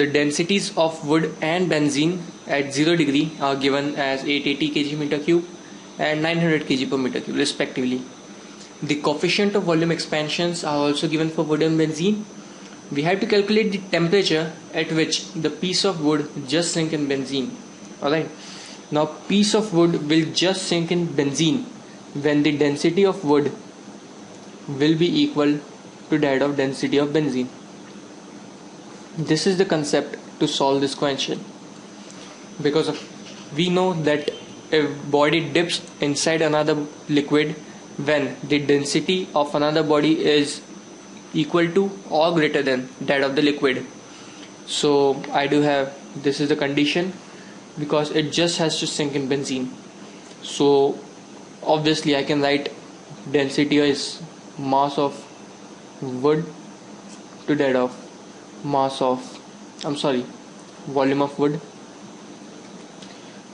the densities of wood and benzene at 0 degree are given as 880 kg meter cube and 900 kg per meter cube respectively. The coefficient of volume expansions are also given for wood and benzene. We have to calculate the temperature at which the piece of wood just sink in benzene. Alright. Now piece of wood will just sink in benzene when the density of wood will be equal to that of density of benzene. This is the concept to solve this question, because we know that a body dips inside another liquid when the density of another body is equal to or greater than that of the liquid. So I do have, this is the condition, because it just has to sink in benzene. So obviously I can write density is mass of wood to that of volume of wood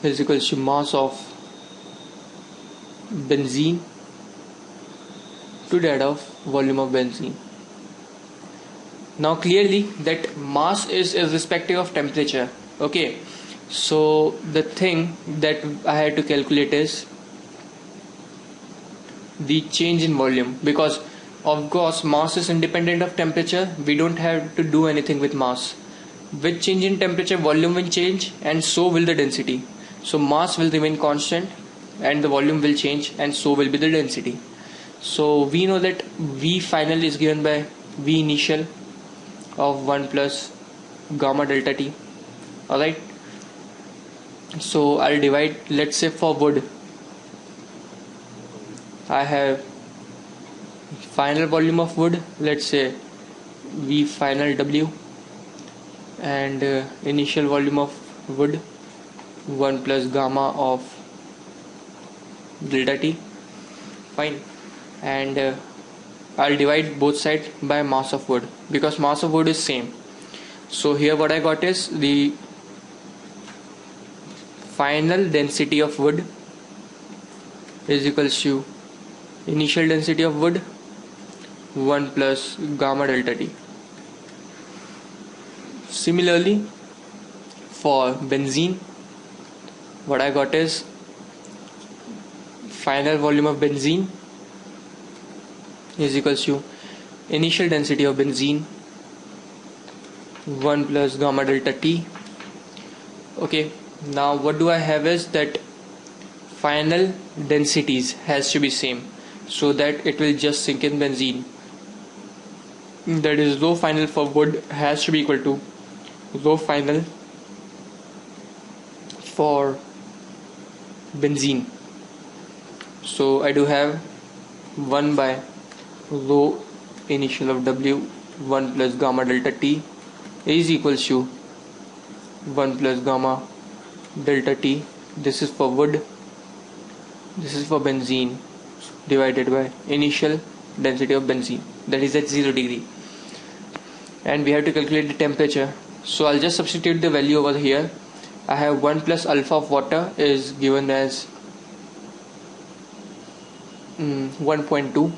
is equals to mass of benzene to that of volume of benzene. Now clearly that mass is irrespective of temperature. Okay, so the thing that I had to calculate is the change in volume, because of course mass is independent of temperature. We don't have to do anything with mass. With change in temperature, volume will change and so will the density. So mass will remain constant and the volume will change and so will be the density. So we know that V final is given by V initial of 1 plus gamma delta T. Alright, so I'll divide, let's say for wood I have final volume of wood, let's say V final W, and initial volume of wood 1 plus gamma of delta T. Fine. And I'll divide both sides by mass of wood, because mass of wood is same. So here what I got is the final density of wood is equals to initial density of wood 1 plus gamma delta T. Similarly for benzene, what I got is final volume of benzene is equals to initial density of benzene 1 plus gamma delta T. Okay, now what do I have is that final densities has to be same, so that it will just sink in benzene. That is, rho final for wood has to be equal to rho final for benzene. So I do have 1 by rho initial of W 1 plus gamma delta T is equals to 1 plus gamma delta T. This is for wood, this is for benzene, divided by initial density of benzene, that is at 0 degree. And we have to calculate the temperature. So I'll just substitute the value over here. I have 1 plus alpha of water is given as 1.2.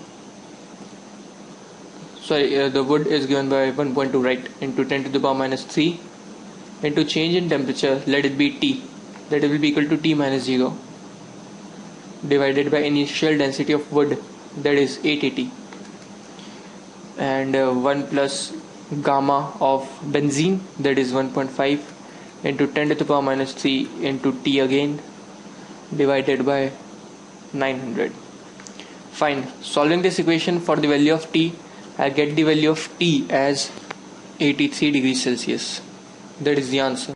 Sorry, the wood is given by 1.2, right, into 10 to the power minus 3 into change in temperature, let it be T, that will be equal to T minus 0, divided by initial density of wood, that is 880, and 1 plus gamma of benzene, that is 1.5 into 10 to the power minus 3 into T again, divided by 900. Fine. Solving this equation for the value of T, I get the value of T as 83 degrees Celsius. That is the answer.